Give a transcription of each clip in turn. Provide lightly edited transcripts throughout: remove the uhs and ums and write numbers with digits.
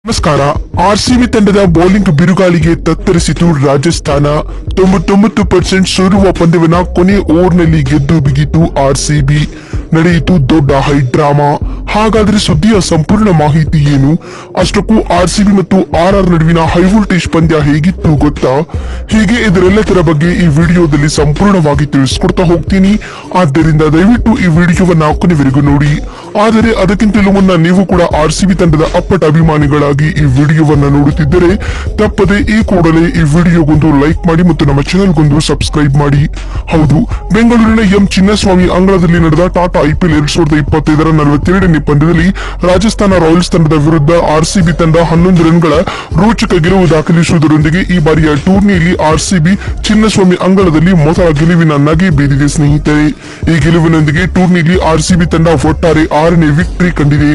ನಮಸ್ಕಾರ. ಆರ್ಸಿಬಿ ತಂಡದ ಬೌಲಿಂಗ್ ಬಿರುಗಾಳಿಗೆ ತತ್ತರಿಸಿತು ರಾಜಸ್ಥಾನ. 99% ಸೋಲುವ ಪಂದ್ಯವನ್ನ ಕೊನೆ ಓವರ್ನಲ್ಲಿ ಗೆದ್ದು ಬಿಗಿತು ಆರ್ಸಿಬಿ. ನಡೆಯಿತು ದೊಡ್ಡ ಹೈ ಡ್ರಾಮಾ. ಹಾಗಾದ್ರೆ ಸುದ್ದಿಯ ಸಂಪೂರ್ಣ ಮಾಹಿತಿ ಏನು? ಅಷ್ಟಕ್ಕೂ ಆರ್ಸಿಬಿ ಮತ್ತು ಆರ್ಆರ್ ನಡುವಿನ ಹೈ ವೋಲ್ಟೇಜ್ ಪಂದ್ಯ ಹೇಗಿತ್ತು ಗೊತ್ತಾ? ಹೀಗೆ ಇದರೆಲ್ಲದರ ಬಗ್ಗೆ ಈ ವಿಡಿಯೋದಲ್ಲಿ ಸಂಪೂರ್ಣವಾಗಿ ತಿಳಿಸ್ಕೊಡ್ತಾ ಹೋಗ್ತೀನಿ. ಆದ್ದರಿಂದ ದಯವಿಟ್ಟು ಈ ವಿಡಿಯೋವನ್ನ ಕೊನೆವರೆಗೂ ನೋಡಿ. ಆದರೆ ಅದಕ್ಕಿಂತಲೂ ಮುನ್ನ ನೀವು ಕೂಡ ಆರ್ಸಿಬಿ ತಂಡದ ಅಪ್ಪಟ ಅಭಿಮಾನಿಗಳಾಗಿ ಈ ವಿಡಿಯೋವನ್ನ ನೋಡುತ್ತಿದ್ದರೆ ತಪ್ಪದೆ ಈ ಕೂಡಲೇ ಈ ವಿಡಿಯೋಗೊಂದು ಲೈಕ್ ಮಾಡಿ ಮತ್ತು ನಮ್ಮ ಚಾನೆಲ್ಗೊಂದು ಸಬ್ಸ್ಕ್ರೈಬ್ ಮಾಡಿ. ಹೌದು, ಬೆಂಗಳೂರಿನ ಎಂ ಚಿನ್ನಸ್ವಾಮಿ ಅಂಗಳದಲ್ಲಿ ನಡೆದ ಟಾಟಾ IPL 2025ರ 42ನೇ ಪಂದ್ಯದಲ್ಲಿ ರಾಜಸ್ಥಾನ ರಾಯಲ್ಸ್ ತಂಡದ ವಿರುದ್ಧ ಆರ್ಸಿಬಿ ತಂಡ 11 ರನ್ಗಳ ರೋಚಕ ಗೆಲುವು ದಾಖಲಿಸುವುದರೊಂದಿಗೆ ಈ ಬಾರಿಯ ಟೂರ್ನಿಯಲ್ಲಿ ಆರ್ಸಿಬಿ ಚಿನ್ನಸ್ವಾಮಿ ಅಂಗಳದಲ್ಲಿ ಮೊದಲ ಗೆಲುವಿನ ನಗೆ ಬೀರಿದೆ ಸ್ನೇಹಿತರೆ. ಈ ಗೆಲುವಿನೊಂದಿಗೆ ಟೂರ್ನಿಯಲ್ಲಿ ಆರ್ಸಿಬಿ ತಂಡ ಒಟ್ಟಾರೆ 6ನೇ ವಿಕ್ಟರಿ ಕಂಡಿದೆ.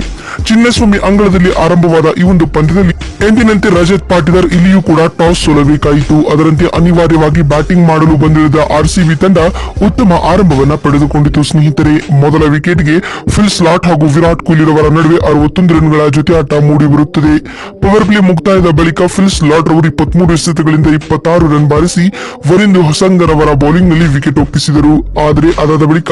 ಚಿನ್ನಸ್ವಾಮಿ ಅಂಗಳದಲ್ಲಿ ಆರಂಭವಾದ ಈ ಒಂದು ಪಂದ್ಯದಲ್ಲಿ ಎಂದಿನಂತೆ ರಜತ್ ಪಾಟಿದಾರ್ ಇಲ್ಲಿಯೂ ಕೂಡ ಟಾಸ್ ಸೋಲಬೇಕಾಯಿತು. ಅದರಂತೆ ಅನಿವಾರ್ಯವಾಗಿ ಬ್ಯಾಟಿಂಗ್ ಮಾಡಲು ಬಂದಿಳಿದ ಆರ್ಸಿಬಿ ತಂಡ ಉತ್ತಮ ಆರಂಭವನ್ನ ಪಡೆದುಕೊಂಡಿತು ಸ್ನೇಹಿತರೆ. ಮೊದಲ ವಿಕೆಟ್ಗೆ ಫಿಲ್ ಸ್ಲಾಟ್ ಹಾಗೂ ವಿರಾಟ್ ಕೊಹ್ಲಿ ರವರ ನಡುವೆ 61 ರನ್ಗಳ ಜೊತೆ ಆಟ ಮೂಡಿ ಬರುತ್ತದೆ. ಪವರ್ ಪ್ಲೇ ಮುಕ್ತಾಯದ ಬಳಿಕ ಫಿಲ್ ಸ್ಲಾಟ್ ರವರು 23 ಎಸೆತಗಳಿಂದ 26 ರನ್ ಬಾರಿಸಿ ವರಿಂದು ಹೊಸಂಗರ್ ಅವರ ಬೌಲಿಂಗ್ ನಲ್ಲಿ ವಿಕೆಟ್ ಒಪ್ಪಿಸಿದರು. ಆದರೆ ಅದಾದ ಬಳಿಕ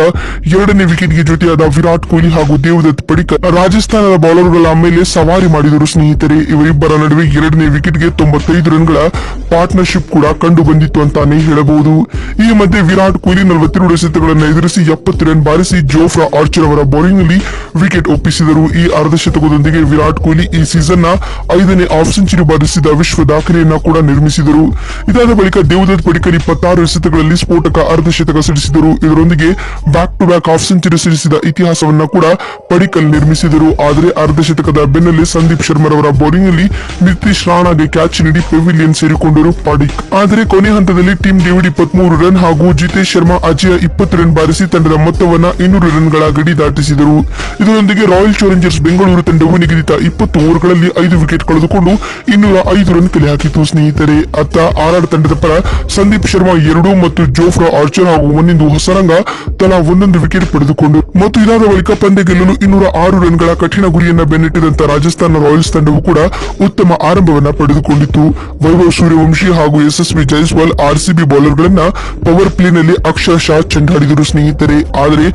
ಎರಡನೇ ವಿಕೆಟ್ಗೆ ಜೊತೆಯಾದ ವಿರಾಟ್ ಕೊಹ್ಲಿ ಹಾಗೂ ದೇವದತ್ ಪಡಿಕ್ಕಲ್ ರಾಜಸ್ಥಾನದ ಬೌಲರ್ಗಳ ಮೇಲೆ ಸವಾರಿ ಮಾಡಿದರು ಸ್ನೇಹಿತರೆ. ಇವರಿಬ್ಬರ ನಡುವೆ ಎರಡನೇ ವಿಕೆಟ್ಗೆ 95 ರನ್ಗಳ ಪಾರ್ಟ್ನರ್ಶಿಪ್ ಕೂಡ ಕಂಡು ಬಂದಿತ್ತು ಅಂತಾನೆ ಹೇಳಬಹುದು. ಈ ಮಧ್ಯೆ ವಿರಾಟ್ ಕೊಹ್ಲಿ 42 ಎಸೆತಗಳನ್ನು ಎದುರಿಸಿ 70 ರನ್ ಬಾರಿಸಿ ಜೋಫ್ರಾ ಆರ್ಚರ್ ಅವರ ಬೌಲಿಂಗ್ ನಲ್ಲಿ ವಿಕೆಟ್ ಒಪ್ಪಿಸಿದರು. ಈ ಅರ್ಧಶತಕದೊಂದಿಗೆ ವಿರಾಟ್ ಕೊಹ್ಲಿ ಈ ಸೀಸನ್ ನ 5ನೇ ಹಾಫ್ ಸೆಂಚುರಿ ಬಾರಿಸಿದ ವಿಶ್ವ ದಾಖಲೆಯನ್ನ ಕೂಡ ನಿರ್ಮಿಸಿದರು. ಇದಾದ ಬಳಿಕ ದೇವದತ್ ಪಡಿಕ್ಕಲ್ 26 ಎಸೆತಗಳಲ್ಲಿ ಸ್ಫೋಟಕ ಅರ್ಧಶತಕ ಸಿಡಿಸಿದರು. ಇದರೊಂದಿಗೆ back to back half century ಸಿಡಿಸಿದ ಇತಿಹಾಸವನ್ನ ಕೂಡ ಪಡಿಕ್ಕಲ್ ನಿರ್ಮಿಸಿದರು. ಆದರೆ ಅರ್ಧಶತಕದ ಬೆನ್ನಲ್ಲೇ ಸಂದೀಪ್ ಶರ್ಮರವರ ಬೌಲಿಂಗ್ ನಲ್ಲಿ ನಿತೀಶ್ ರಾಣಾಗೆ ಕ್ಯಾಚ್ ನೀಡಿ ಪೆವಿಲಿಯನ್ ಸೇರಿಕೊಂಡರು ಪಡಿಕ್ಕಲ್. ಆದರೆ ಕೊನೆ ಹಂತದಲ್ಲಿ ಟೀಮ್ ಡೇವಿಡ್ 23 ರನ್ ಹಾಗೂ ಜಿತೇಶ್ ಶರ್ಮಾ ಅಜಯ 20 ರನ್ ಬಾರಿಸಿ ತಂಡದ ಮೊತ್ತವನ್ನ 200 ರನ್ಗಳ ಗಡಿ ದಾಟಿಸಿದರು. ಇದರೊಂದಿಗೆ ರಾಯಲ್ ಚಾಲೆಂಜರ್ಸ್ ಬೆಂಗಳೂರು ತಂಡವು ನಿಗದಿತ 20 ಓವರ್ಗಳಲ್ಲಿ 5 ವಿಕೆಟ್ ಕಳೆದುಕೊಂಡು 205 ರನ್ ಕಲೆ ಹಾಕಿತು ಸ್ನೇಹಿತರೆ. ಅತ್ತ ಆರ್ಆರ್ ತಂಡದ ಪರ ಸಂದೀಪ್ ಶರ್ಮಾ 2 ಮತ್ತು ಜೋಫ್ರಾ ಆರ್ಚರ್ ಹಾಗೂ ಒಂದಿಂದು ಹೊಸರಂಗ ತಲಾ 1 ವಿಕೆಟ್ ಪಡೆದುಕೊಂಡು ಮತ್ತು ಇದಾದ ಬಳಿಕ ಪಂದ್ಯ ಗೆಲ್ಲಲು 206 ರನ್ಗಳ ಕಠಿಣ ಗುರಿಯನ್ನ ಬೆನ್ನಟ್ಟಿದಂತ ರಾಜಸ್ಥಾನ ರಾಯಲ್ಸ್ ತಂಡವು ಕೂಡ ಉತ್ತಮ ಆರಂಭವನ್ನ ಪಡೆದುಕೊಂಡಿತ್ತು. ವೈಭವ್ ಸೂರ್ಯವಂಶಿ ಹಾಗೂ ಯಶಸ್ವಿ ಜೈಸ್ವಾಲ್ ಆರ್ಸಿಬಿ ಬೌಲರ್ಗಳನ್ನ ಪವರ್ ಪ್ಲೇ ನಲ್ಲಿ ಅಕ್ಷರಶಃ ಚೆಂಡಾಡಿದರು ಸ್ನೇಹಿತರೆ. ಆದರೆ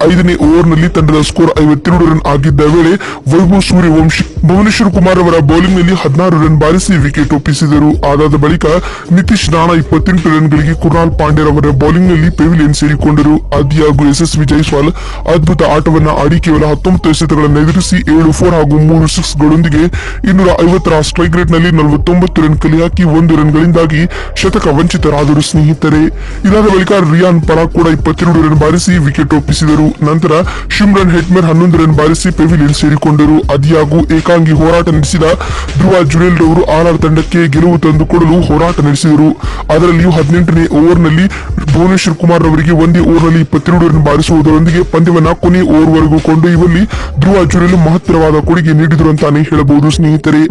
5ನೇ ಓವರ್ ನಲ್ಲಿ ತಂಡದ ಸ್ಕೋರ್ 52 ರನ್ ಆಗಿದ್ದ ವೇಳೆ ವೈಭವ್ ಸೂರ್ಯವಂಶಿ ಭುವನೇಶ್ವರ್ ಕುಮಾರ್ ಅವರ ಬೌಲಿಂಗ್ ನಲ್ಲಿ 16 ರನ್ ಬಾರಿಸಿ ವಿಕೆಟ್ ಒಪ್ಪಿಸಿದರು. ಅದಾದ ಬಳಿಕ ನಿತೀಶ್ ರಾಣಾ 28 ರನ್ಗಳಿಗೆ ಕುರ್ನಾಲ್ ಪಾಂಡ್ಯ ಅವರ ಬೌಲಿಂಗ್ ನಲ್ಲಿ ಪೆವಿಲಿಯನ್ ಸೇರಿಕೊಂಡರು. ಆದಿಯಾಗೂ ಯಶಸ್ವಿ ಜೈಸ್ವಾಲ್ ಅದ್ಭುತ ಆಟವನ್ನ ಆಡಿ ಕೇವಲ 19 ಎಸೆತಗಳನ್ನು ಎದುರಿಸಿ 7 4 ಹಾಗೂ 3 6 ಗಳೊಂದಿಗೆ 250ರ ಸ್ಟ್ರೈಕ್ ರೇಟ್ ನಲ್ಲಿ 49 ರನ್ ಕಲೆ ಹಾಕಿ 1 ರನ್ ಗಳಿಂದಾಗಿ ಶತಕ ವಂಚಿತರಾದರು ಸ್ನೇಹಿತರೆ. ಇದಾದ ಬಳಿಕ ರಿಯಾನ್ ಪರಾಗ್ ಕೂಡ 22 ರನ್ ಬಾರಿಸಿ ವಿಕೆಟ್ ಒಪ್ಪಿಸಿದರು. ನಂತರ ಶಿಮ್ರನ್ ಹೆಟ್ಮೇರ್ 11 ರನ್ ಬಾರಿಸಿ ಪೆವಿಲಿಯನ್ ಸೇರಿಕೊಂಡರು. ಆದಿಯಾಗೂ ಏಕಾಂಗಿ ಹೋರಾಟ ನಡೆಸಿದ ಧ್ರುವ ಜುರೇಲ್ ರವರು ಆರ್ಆರ್ ತಂಡಕ್ಕೆ ಗೆಲುವು ತಂದುಕೊಡಲು ಹೋರಾಟ ನಡೆಸಿದರು. ಅದರಲ್ಲಿಯೂ 18ನೇ ಓವರ್ ನಲ್ಲಿ ಭುವನೇಶ್ವರ್ ಕುಮಾರ್ ರವರಿಗೆ ಒಂದೇ ಓವರ್ ನಲ್ಲಿ 22 ರನ್ ಬಾರಿಸುವುದರೊಂದಿಗೆ ಪಂದ್ಯವನ್ನ ಕೊನೆ ಓವರ್ ವರೆಗೂ ಕೊಂಡೊಯ್ಯುವಲ್ಲಿ ಧ್ರುವ ಜುರೇಲ್ ಮಹತ್ತರವಾದ ಕೊಡುಗೆ ನೀಡಿದರು ಅಂತಾನೆ ಹೇಳಬಹುದು ಸ್ನೇಹಿತರೆ.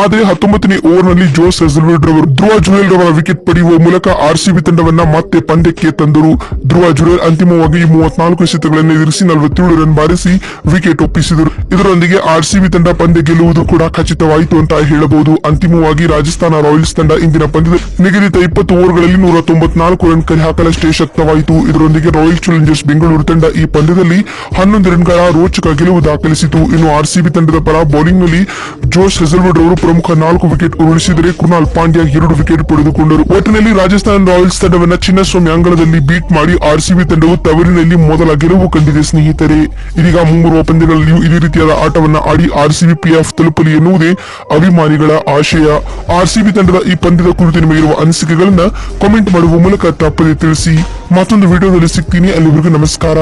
ಆದರೆ 19ನೇ ಓವರ್ ನಲ್ಲಿ ಜೋಸ್ ಹೆಜಲ್ವುಡ್ ರವರು ಧ್ರುವ ಜುರೇಲ್ ರವರ ವಿಕೆಟ್ ಪಡೆಯುವ ಮೂಲಕ ಆರ್ಸಿಬಿ ತಂಡವನ್ನ ಮತ್ತೆ ಪಂದ್ಯಕ್ಕೆ ತಂದರು. ಧ್ರುವ ಜುರೇಲ್ ಅಂತಿಮವಾಗಿ 34 ಎಸೆತಗಳನ್ನು ಎದುರಿಸಿ 47 ರನ್ ಬಾರಿಸಿ ವಿಕೆಟ್ ಒಪ್ಪಿಸಿದರು. ಇದರೊಂದಿಗೆ ಆರ್ಸಿಬಿ ತಂಡ ಪಂದ್ಯ ಗೆಲ್ಲುವುದು ಕೂಡ ಖಚಿತವಾಯಿತು ಅಂತ ಹೇಳಬಹುದು. ಅಂತಿಮವಾಗಿ ರಾಜಸ್ಥಾನ ರಾಯಲ್ಸ್ ತಂಡ ಇಂದಿನ ಪಂದ್ಯದಲ್ಲಿ ನಿಗದಿತ 20 ಓವರ್ಗಳಲ್ಲಿ 194 ರನ್ ಕಲೆ ಹಾಕಲಷ್ಟೇ ಶಕ್ತವಾಯಿತು. ಇದರೊಂದಿಗೆ ರಾಯಲ್ ಚಾಲೆಂಜರ್ಸ್ ಬೆಂಗಳೂರು ತಂಡ ಈ ಪಂದ್ಯದಲ್ಲಿ 11 ರನ್ಗಳ ರೋಚಕ ಗೆಲುವು ದಾಖಲಿಸಿತು. ಇನ್ನು ಆರ್ಸಿಬಿ ತಂಡದ ಪರ ಬೌಲಿಂಗ್ ನಲ್ಲಿ ಜೋಸ್ ಹೆಜಲ್ವುಡ್ ರವರು ಪ್ರಮುಖ 4 ವಿಕೆಟ್ ಉರುಳಿಸಿದರೆ ಕುರ್ನಾಲ್ ಪಾಂಡ್ಯ 2 ವಿಕೆಟ್ ಪಡೆದುಕೊಂಡರು. ಒಟ್ಟಿನಲ್ಲಿ ರಾಜಸ್ಥಾನ ರಾಯಲ್ಸ್ ತಂಡವನ್ನ ಚಿನ್ನಸ್ವಾಮಿ ಅಂಗಳದಲ್ಲಿ ಬೀಟ್ ಮಾಡಿ ಆರ್ಸಿಬಿ ತಂಡವು ತವರಿನಲ್ಲಿ ಮೊದಲ ಗೆಲುವು ಕಂಡಿದೆ ಸ್ನೇಹಿತರೆ. ಇದೀಗ ಮುಂಬರುವ ಪಂದ್ಯಗಳಲ್ಲಿಯೂ ಇದೇ ರೀತಿಯಾದ ಆಟವನ್ನ ಆಡಿ ಆರ್ಸಿಬಿ ಪ್ಲೇಆಫ್ ತಲುಪಲಿ ಎನ್ನುವುದೇ ಅಭಿಮಾನಿಗಳ ಆಶಯ. ಆರ್ಸಿಬಿ ತಂಡದ ಈ ಪಂದ್ಯದ ಕುರಿತು ನಿಮಗಿರುವ ಅನಿಸಿಕೆಗಳನ್ನ ಕಾಮೆಂಟ್ ಮಾಡುವ ಮೂಲಕ ತಪ್ಪದೆ ತಿಳಿಸಿ. ಮತ್ತೊಂದು ವಿಡಿಯೋದಲ್ಲಿ ಸಿಗ್ತೀನಿ. ಅಲ್ಲಿವರೆಗೂ ನಮಸ್ಕಾರ.